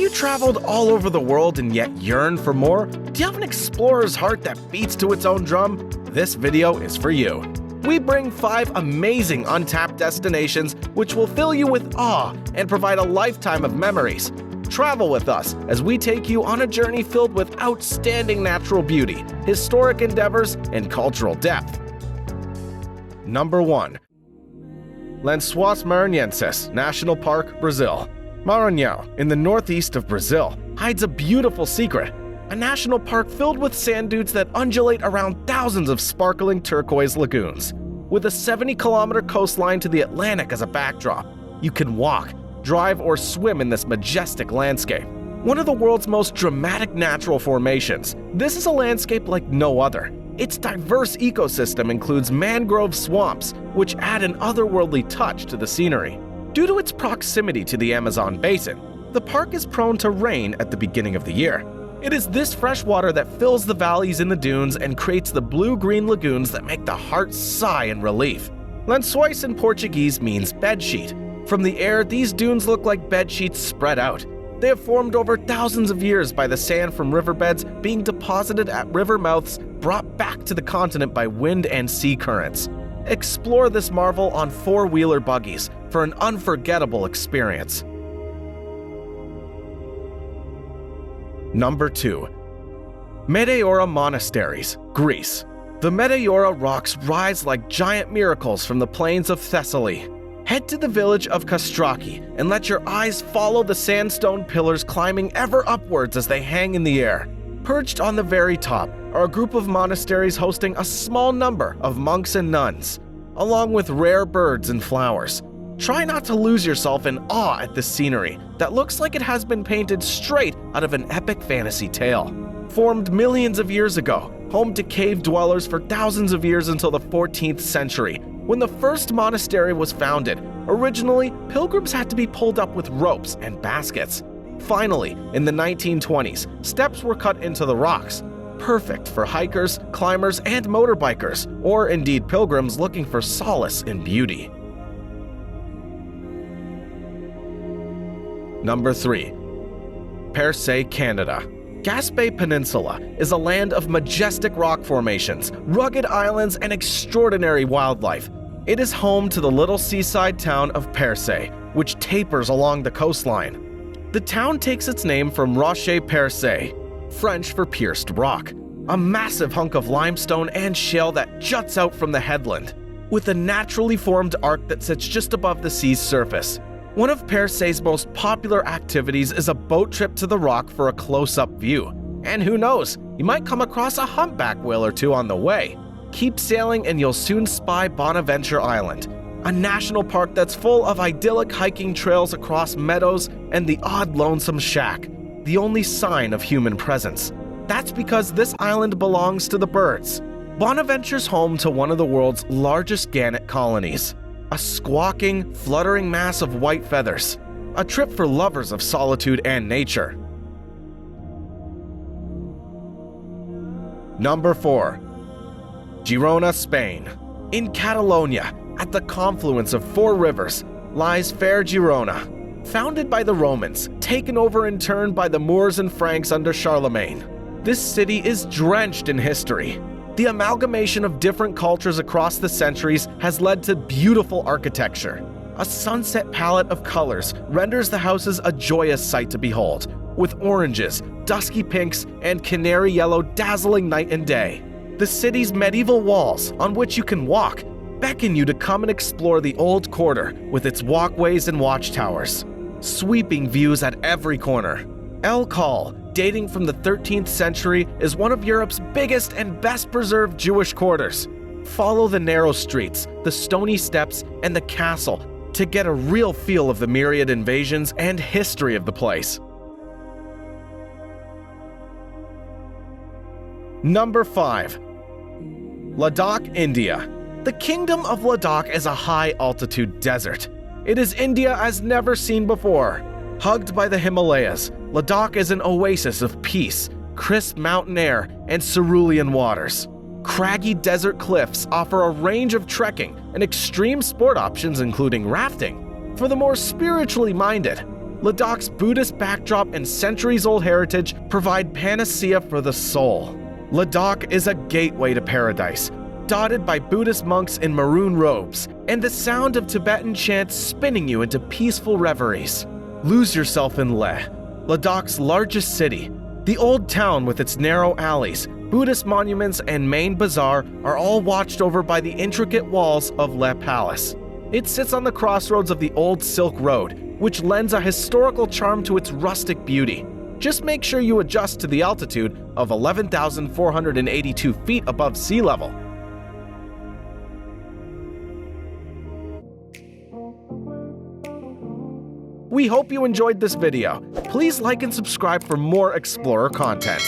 you traveled all over the world and yet yearn for more? Do you have an explorer's heart that beats to its own drum? This video is for you. We bring 5 amazing untapped destinations which will fill you with awe and provide a lifetime of memories. Travel with us as we take you on a journey filled with outstanding natural beauty, historic endeavors, and cultural depth. Number 1. Lençóis Maranhenses National Park, Brazil. Maranhão, in the northeast of Brazil, hides a beautiful secret. A national park filled with sand dunes that undulate around thousands of sparkling turquoise lagoons. With a 70-kilometer coastline to the Atlantic as a backdrop, you can walk, drive, or swim in this majestic landscape. One of the world's most dramatic natural formations, this is a landscape like no other. Its diverse ecosystem includes mangrove swamps, which add an otherworldly touch to the scenery. Due to its proximity to the Amazon basin, the park is prone to rain at the beginning of the year. It is this fresh water that fills the valleys in the dunes and creates the blue-green lagoons that make the heart sigh in relief. Lençóis in Portuguese means bedsheet. From the air, these dunes look like bedsheets spread out. They have formed over thousands of years by the sand from riverbeds being deposited at river mouths brought back to the continent by wind and sea currents. Explore this marvel on 4-wheeler buggies for an unforgettable experience. Number 2. METEORA Monasteries, Greece. The METEORA rocks rise like giant miracles from the plains of Thessaly. Head to the village of Kastraki and let your eyes follow the sandstone pillars climbing ever upwards as they hang in the air. Perched on the very top are a group of monasteries hosting a small number of monks and nuns, along with rare birds and flowers. Try not to lose yourself in awe at this scenery that looks like it has been painted straight out of an epic fantasy tale. Formed millions of years ago, home to cave dwellers for thousands of years until the 14th century, when the first monastery was founded. Originally, pilgrims had to be pulled up with ropes and baskets. Finally, in the 1920s, steps were cut into the rocks, perfect for hikers, climbers, and motorbikers, or indeed pilgrims looking for solace in beauty. Number 3. Percé, Canada. Gaspé Peninsula is a land of majestic rock formations, rugged islands, and extraordinary wildlife. It is home to the little seaside town of Percé, which tapers along the coastline. The town takes its name from Rocher Percé, French for pierced rock, a massive hunk of limestone and shale that juts out from the headland, with a naturally formed arc that sits just above the sea's surface. One of Percé's most popular activities is a boat trip to the rock for a close-up view. And who knows, you might come across a humpback whale or two on the way. Keep sailing and you'll soon spy Bonaventure Island, a national park that's full of idyllic hiking trails across meadows and the odd lonesome shack, the only sign of human presence. That's because this island belongs to the birds. Bonaventure's home to one of the world's largest gannet colonies, a squawking, fluttering mass of white feathers, a trip for lovers of solitude and nature. Number 4. Girona, Spain. In Catalonia, at the confluence of 4 rivers, lies fair Girona. Founded by the Romans, taken over in turn by the Moors and Franks under Charlemagne, this city is drenched in history. The amalgamation of different cultures across the centuries has led to beautiful architecture. A sunset palette of colors renders the houses a joyous sight to behold, with oranges, dusky pinks, and canary yellow dazzling night and day. The city's medieval walls, on which you can walk, beckon you to come and explore the old quarter with its walkways and watchtowers. Sweeping views at every corner. El Call, dating from the 13th century, is one of Europe's biggest and best preserved Jewish quarters. Follow the narrow streets, the stony steps, and the castle to get a real feel of the myriad invasions and history of the place. Number 5. Ladakh, India. The Kingdom of Ladakh is a high-altitude desert. It is India as never seen before. Hugged by the Himalayas, Ladakh is an oasis of peace, crisp mountain air, and cerulean waters. Craggy desert cliffs offer a range of trekking and extreme sport options including rafting. For the more spiritually minded, Ladakh's Buddhist backdrop and centuries-old heritage provide panacea for the soul. Ladakh is a gateway to paradise, dotted by Buddhist monks in maroon robes, and the sound of Tibetan chants spinning you into peaceful reveries. Lose yourself in Leh, Ladakh's largest city. The old town with its narrow alleys, Buddhist monuments, and main bazaar are all watched over by the intricate walls of Leh Palace. It sits on the crossroads of the old Silk Road, which lends a historical charm to its rustic beauty. Just make sure you adjust to the altitude of 11,482 feet above sea level. We hope you enjoyed this video. Please like and subscribe for more Explorer content.